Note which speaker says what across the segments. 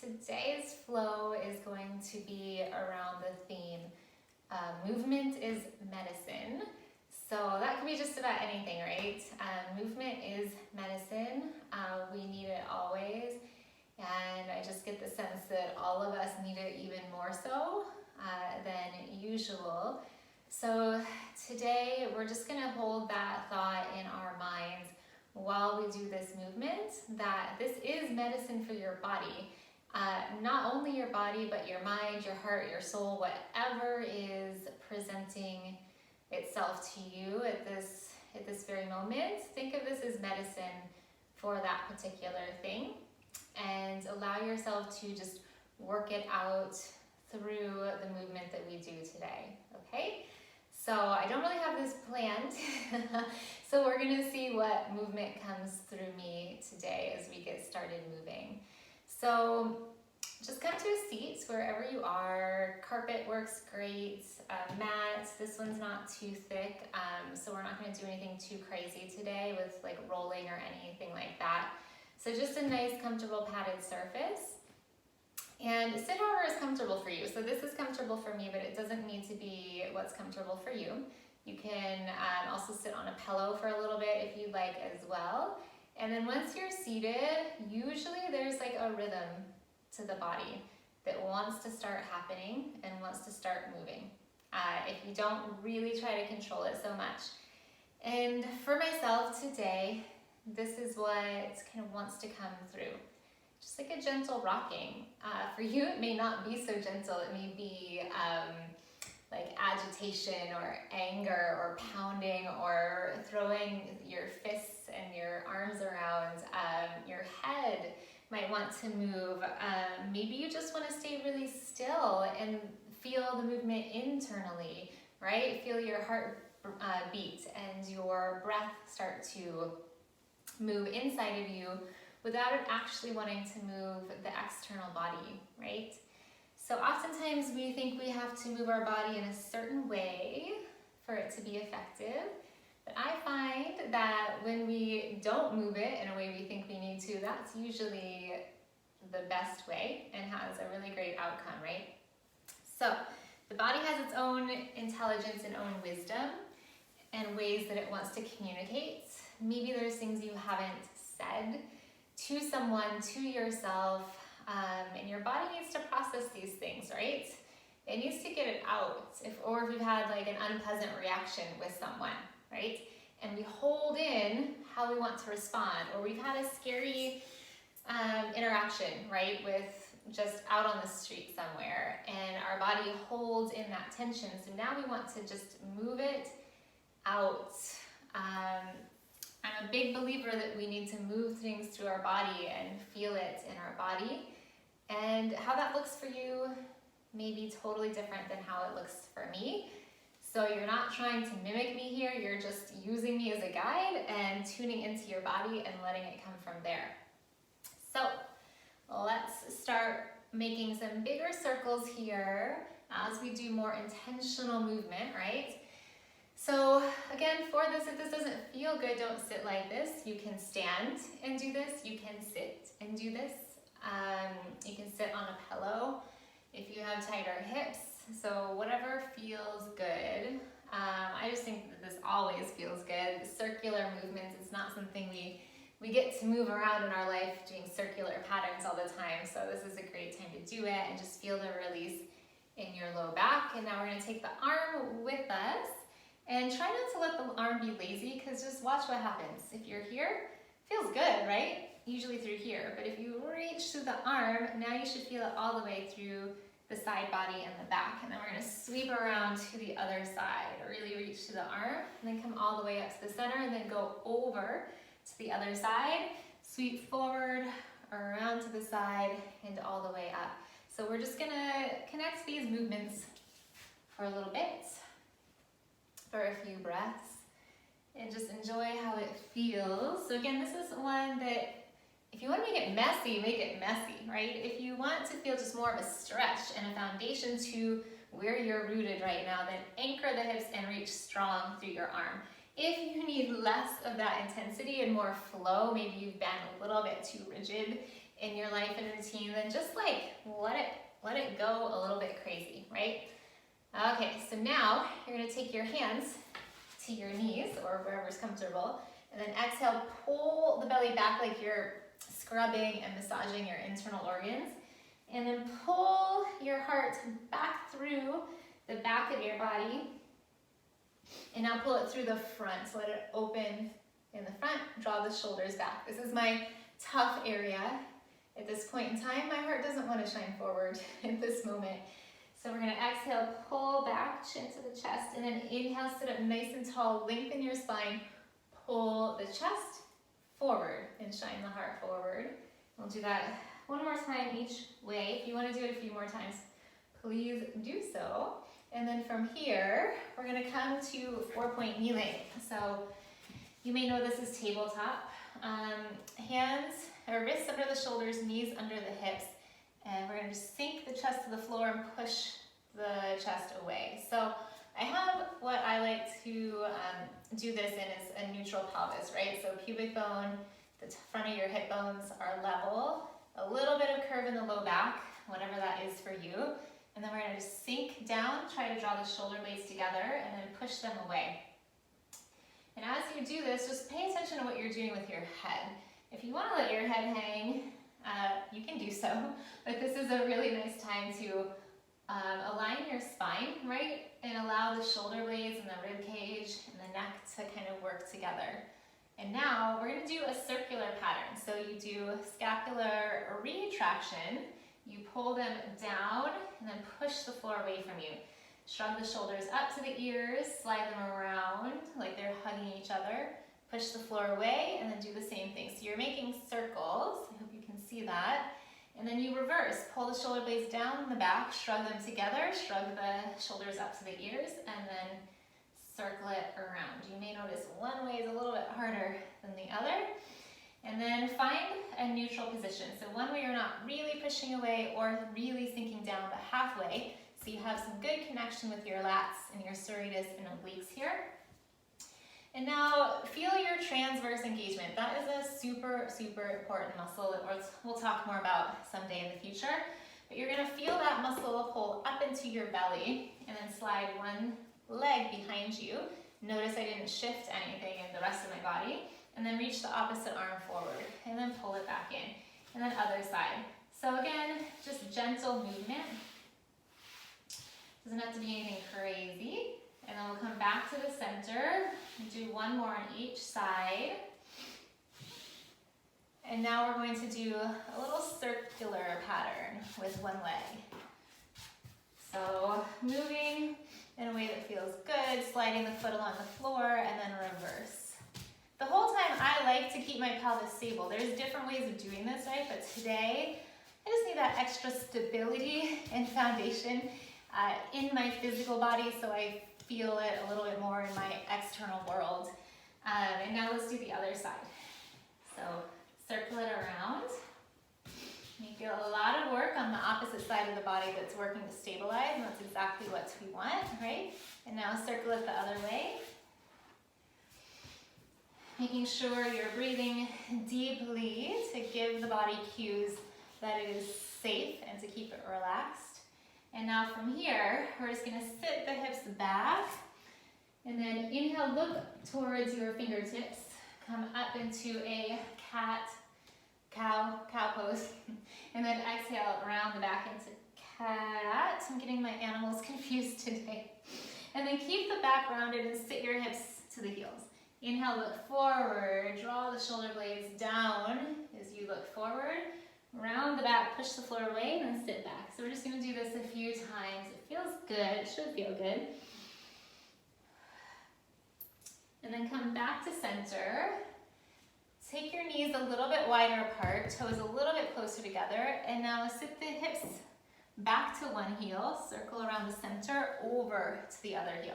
Speaker 1: Today's flow is going to be around the theme movement is medicine. So that could be just about anything, right? Movement is medicine. We need it always. And I just get the sense that all of us need it even more so than usual. So today we're just going to hold that thought in our minds while we do this movement, that this is medicine for your body. Not only your body, but your mind, your heart, your soul, whatever is presenting itself to you at this very moment. Think of this as medicine for that particular thing, and allow yourself to just work it out through the movement that we do today, okay? So I don't really have this planned, so we're gonna see what movement comes through me today as we get started moving. So just come to a seat wherever you are. Carpet works great, mat, this one's not too thick, so we're not gonna do anything too crazy today with like rolling or anything like that. So just a nice comfortable padded surface. And sit however is comfortable for you. So this is comfortable for me, but it doesn't need to be what's comfortable for you. You can also sit on a pillow for a little bit if you'd like as well. And then once you're seated, usually there's like a rhythm to the body that wants to start happening and wants to start moving. If you don't really try to control it so much. And for myself today, this is what kind of wants to come through. Just like a gentle rocking. For you, it may not be so gentle. It may be like agitation or anger or pounding or throwing your fists and your arms around. Your head might want to move. Maybe you just want to stay really still and feel the movement internally, right? Feel your heart beat and your breath start to move inside of you, without it actually wanting to move the external body, right? So oftentimes we think we have to move our body in a certain way for it to be effective. But I find that when we don't move it in a way we think we need to, that's usually the best way and has a really great outcome, right? So the body has its own intelligence and own wisdom and ways that it wants to communicate. Maybe there's things you haven't said to someone, to yourself, and your body needs to process these things, right? It needs to get it out, or if you've had like an unpleasant reaction with someone, right? And we hold in how we want to respond, or we've had a scary interaction, right, with just out on the street somewhere, and our body holds in that tension, so now we want to just move it out. I'm a big believer that we need to move things through our body and feel it in our body. And how that looks for you may be totally different than how it looks for me. So you're not trying to mimic me here, you're just using me as a guide and tuning into your body and letting it come from there. So let's start making some bigger circles here as we do more intentional movement, right? So again, for this, if this doesn't feel good, don't sit like this. You can stand and do this. You can sit and do this. You can sit on a pillow if you have tighter hips. So whatever feels good. I just think that this always feels good. Circular movements, it's not something we get to move around in our life doing circular patterns all the time. So this is a great time to do it and just feel the release in your low back. And now we're going to take the arm with us. And try not to let the arm be lazy, because just watch what happens. If you're here, feels good, right? Usually through here. But if you reach through the arm, now you should feel it all the way through the side body and the back. And then we're going to sweep around to the other side. Really reach to the arm, and then come all the way up to the center, and then go over to the other side. Sweep forward, around to the side, and all the way up. So we're just going to connect these movements for a little bit. For a few breaths, and just enjoy how it feels. So again, this is one that if you want to make it messy, right? If you want to feel just more of a stretch and a foundation to where you're rooted right now, then anchor the hips and reach strong through your arm. If you need less of that intensity and more flow, maybe you've been a little bit too rigid in your life and routine, then just like let it go a little bit crazy, right? Okay, so now you're gonna take your hands to your knees or wherever's comfortable, and then exhale, pull the belly back like you're scrubbing and massaging your internal organs, and then pull your heart back through the back of your body, and now pull it through the front. So let it open in the front, draw the shoulders back. This is my tough area. At this point in time, my heart doesn't want to shine forward in this moment. So we're gonna exhale, pull back, chin to the chest, and then inhale, sit up nice and tall, lengthen your spine, pull the chest forward and shine the heart forward. We'll do that one more time each way. If you want to do it a few more times, please do so. And then from here, we're gonna come to 4-point kneeling. So you may know this is tabletop. Hands or wrists under the shoulders, knees under the hips, and we're gonna just sink the chest to the floor and push the chest away. So I have what I like to do this in is a neutral pelvis, right? So pubic bone, the front of your hip bones are level, a little bit of curve in the low back, whatever that is for you. And then we're gonna just sink down, try to draw the shoulder blades together, and then push them away. And as you do this, just pay attention to what you're doing with your head. If you want to let your head hang, you can do so, but this is a really nice time to align your spine, right? And allow the shoulder blades and the rib cage and the neck to kind of work together. And now we're going to do a circular pattern. So you do scapular retraction, you pull them down and then push the floor away from you. Shrug the shoulders up to the ears, slide them around like they're hugging each other. Push the floor away and then do the same thing. So you're making circles. I hope you can see that. And then you reverse. Pull the shoulder blades down in the back, shrug them together, shrug the shoulders up to the ears, and then circle it around. You may notice one way is a little bit harder than the other. And then find a neutral position. So one where you're not really pushing away or really sinking down, but halfway. So you have some good connection with your lats and your serratus and obliques here. And now feel your transverse engagement. That is a super, super important muscle that we'll talk more about someday in the future. But you're gonna feel that muscle pull up into your belly and then slide one leg behind you. Notice I didn't shift anything in the rest of my body. And then reach the opposite arm forward and then pull it back in. And then other side. So again, just gentle movement. Doesn't have to be anything crazy. And then we'll come back to the center and do one more on each side. And now we're going to do a little circular pattern with one leg. So moving in a way that feels good, sliding the foot along the floor and then reverse. The whole time I like to keep my pelvis stable. There's different ways of doing this, right? But today, I just need that extra stability and foundation in my physical body so I feel it a little bit more in my external world. And now let's do the other side. So circle it around. You feel a lot of work on the opposite side of the body that's working to stabilize, and that's exactly what we want, right? And now circle it the other way. Making sure you're breathing deeply to give the body cues that it is safe and to keep it relaxed. And now from here, we're just gonna sit the hips back and then inhale, look towards your fingertips. Come up into a cow pose. And then exhale, round the back into cat. I'm getting my animals confused today. And then keep the back rounded and sit your hips to the heels. Inhale, look forward, draw the shoulder blades down as you look forward. Round the back, push the floor away, and then sit back. So we're just gonna do this a few times. It feels good, it should feel good. And then come back to center. Take your knees a little bit wider apart, toes a little bit closer together, and now sit the hips back to one heel, circle around the center, over to the other heel.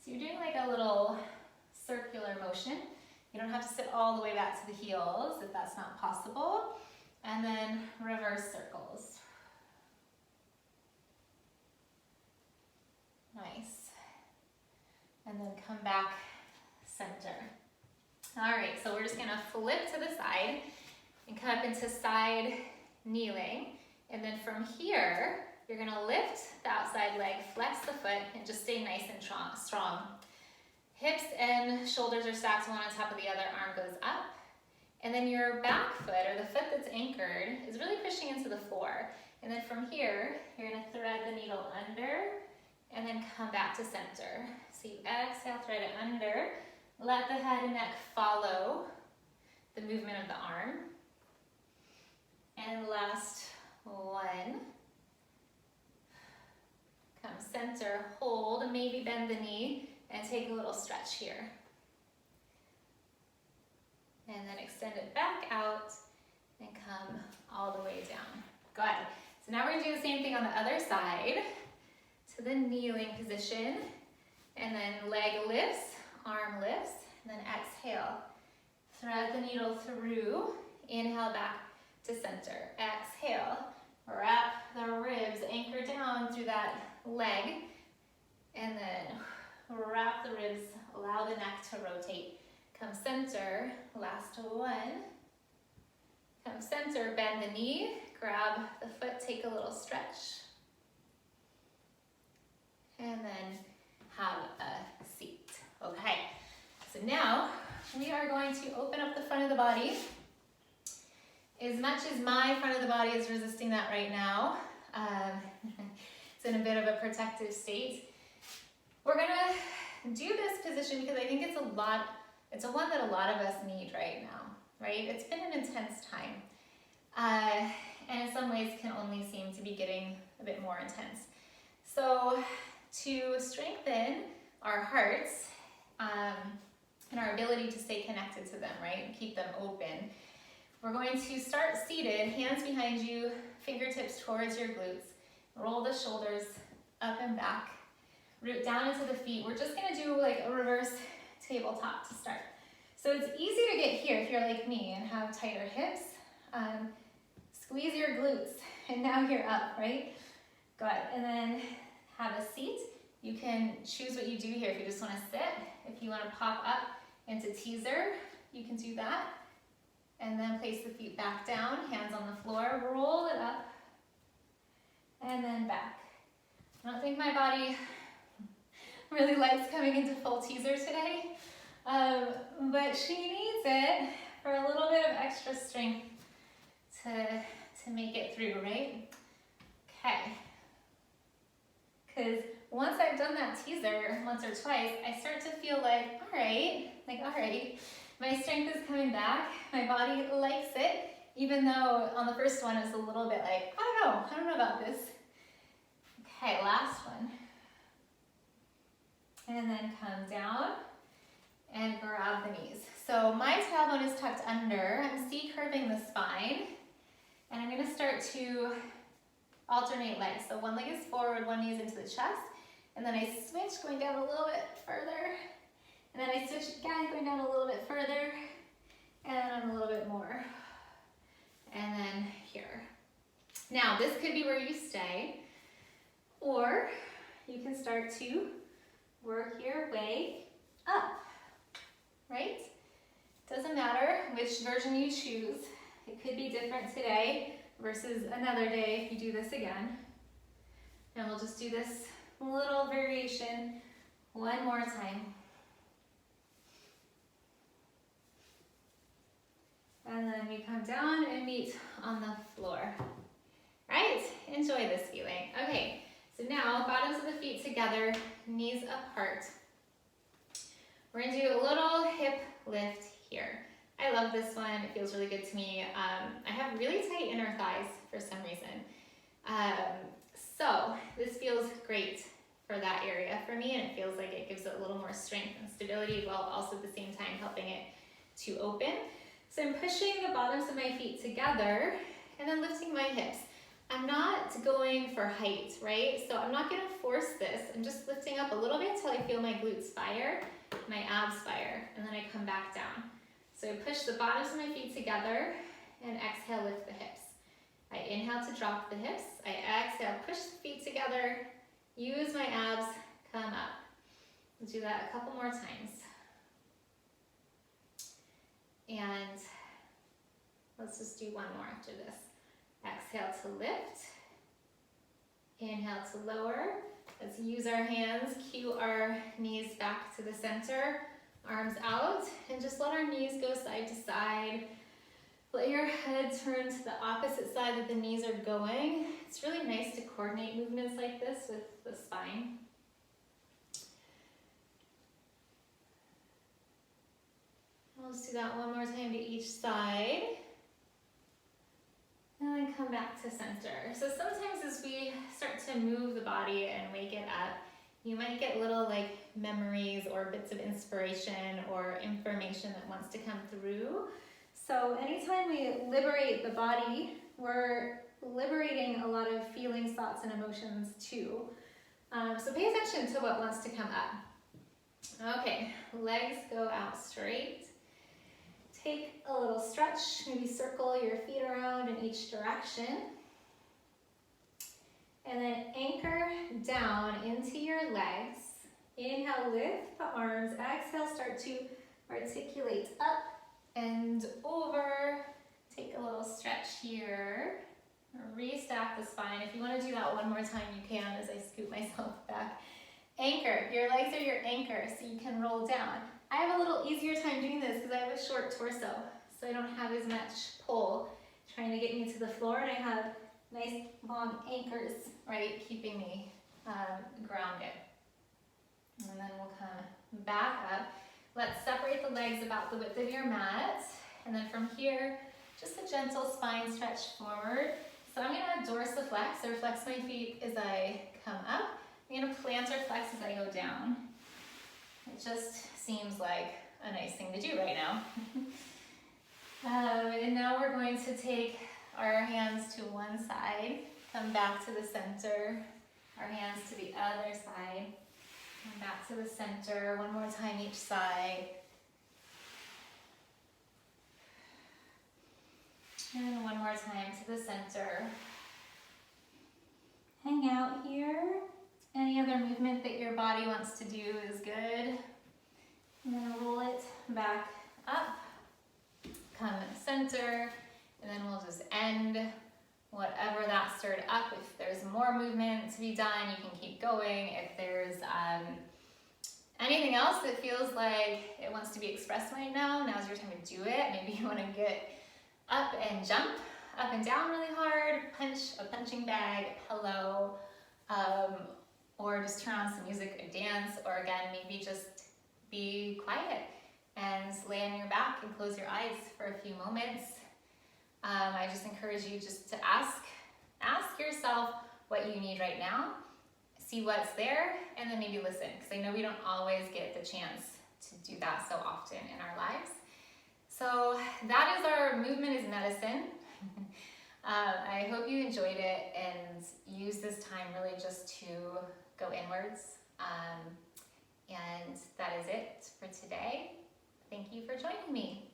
Speaker 1: So you're doing like a little circular motion. You don't have to sit all the way back to the heels if that's not possible. And then reverse circles. Nice. And then come back center. All right, so we're just gonna flip to the side and and come up into side kneeling. And then from here, you're gonna lift the outside leg, flex the foot, and just stay nice and strong. Hips and shoulders are stacked one on top of the other, arm goes up. And then your back foot, or the foot that's anchored, is really pushing into the floor. And then from here, you're gonna thread the needle under, and then come back to center. So you exhale, thread it under, let the head and neck follow the movement of the arm. And last one. Come center, hold, and maybe bend the knee, and take a little stretch here. And then extend it back out, and come all the way down. Good. So now we're gonna do the same thing on the other side. To the kneeling position, and then leg lifts, arm lifts, and then exhale. Thread the needle through, inhale back to center. Exhale, wrap the ribs, anchor down through that leg, and then wrap the ribs, allow the neck to rotate. Come center, last one. Come center, bend the knee, grab the foot, take a little stretch. And then have a seat. Okay, so now we are going to open up the front of the body. As much as my front of the body is resisting that right now, it's in a bit of a protective state. We're gonna do this position because I think it's one that a lot of us need right now, right? It's been an intense time. And in some ways can only seem to be getting a bit more intense. So to strengthen our hearts and our ability to stay connected to them, right? And keep them open. We're going to start seated, hands behind you, fingertips towards your glutes. Roll the shoulders up and back. Root down into the feet. We're just gonna do like a reverse tabletop to start. So it's easy to get here if you're like me and have tighter hips. Squeeze your glutes, and now you're up, right? Good, and then have a seat. You can choose what you do here. If you just want to sit, if you want to pop up into teaser, you can do that. And then place the feet back down, hands on the floor, roll it up, and then back. I don't think my body really likes coming into full teaser today, but she needs it for a little bit of extra strength to make it through, right? Okay. Because once I've done that teaser once or twice, I start to feel like, all right, my strength is coming back, my body likes it, even though on the first one it was a little bit like, I don't know about this. Okay, last one. And then come down and grab the knees. So my tailbone is tucked under, I'm C-curving the spine, and I'm gonna start to alternate legs. So one leg is forward, one knee is into the chest, and then I switch, going down a little bit further, and then I switch again, going down a little bit further, and a little bit more, and then here. Now this could be where you stay, or you can start to work your way up, right? Doesn't matter which version you choose. It could be different today versus another day if you do this again. And we'll just do this little variation one more time. And then we come down and meet on the floor. Right? Enjoy this feeling. Okay, so now bottoms of the feet together, knees apart. We're gonna do a little hip lift here. I love this one, it feels really good to me. I have really tight inner thighs for some reason. So this feels great for that area for me, and it feels like it gives it a little more strength and stability while also at the same time helping it to open. So I'm pushing the bottoms of my feet together and then lifting my hips. I'm not going for height, right? So I'm not gonna force this. I'm just lifting up a little bit till I feel my glutes fire, my abs fire, and then I come back down. So I push the bottoms of my feet together and exhale, lift the hips. I inhale to drop the hips. I exhale, push the feet together, use my abs, come up. We'll do that a couple more times. And Let's just do one more after this. Exhale to lift. Inhale to lower. Let's use our hands, cue our knees back to the center, arms out, and just let our knees go side to side. Let your head turn to the opposite side that the knees are going. It's really nice to coordinate movements like this with the spine. I'll just do that one more time to each side. And then come back to center. So sometimes as we start to move the body and wake it up, you might get little like memories or bits of inspiration or information that wants to come through. So anytime we liberate the body, we're liberating a lot of feelings, thoughts, and emotions too. So pay attention to what wants to come up. Okay, legs go out straight. Take a little stretch, maybe circle your feet around in each direction. And then anchor down into your legs. Inhale, lift the arms. Exhale, start to articulate up and over. Take a little stretch here. Restack the spine. If you want to do that one more time, you can as I scoot myself back. Anchor. Your legs are your anchor, so you can roll down. I have a little easier time doing this because I have a short torso, so I don't have as much pull trying to get me to the floor, and I have nice long anchors, right, keeping me grounded. And then we'll come back up. Let's separate the legs about the width of your mat, and then from here, just a gentle spine stretch forward. So I'm going to dorsiflex, or flex my feet as I come up. I'm going to plantar flex as I go down. It just seems like a nice thing to do right now. And now we're going to take our hands to one side, come back to the center, our hands to the other side, come back to the center, one more time each side. And one more time to the center. Hang out here. Any other movement that your body wants to do is good. And then roll it back up, come center, and then we'll just end whatever that stirred up. If there's more movement to be done, you can keep going. If there's anything else that feels like it wants to be expressed right now, now's your time to do it. Maybe you want to get up and jump up and down really hard, punch a punching bag, pillow, or just turn on some music and dance, or again, maybe just be quiet and lay on your back and close your eyes for a few moments. I just encourage you just to ask yourself what you need right now, see what's there, and then maybe listen, because I know we don't always get the chance to do that so often in our lives. So that is our movement is medicine. I hope you enjoyed it and use this time really just to go inwards. And that is it for today. Thank you for joining me.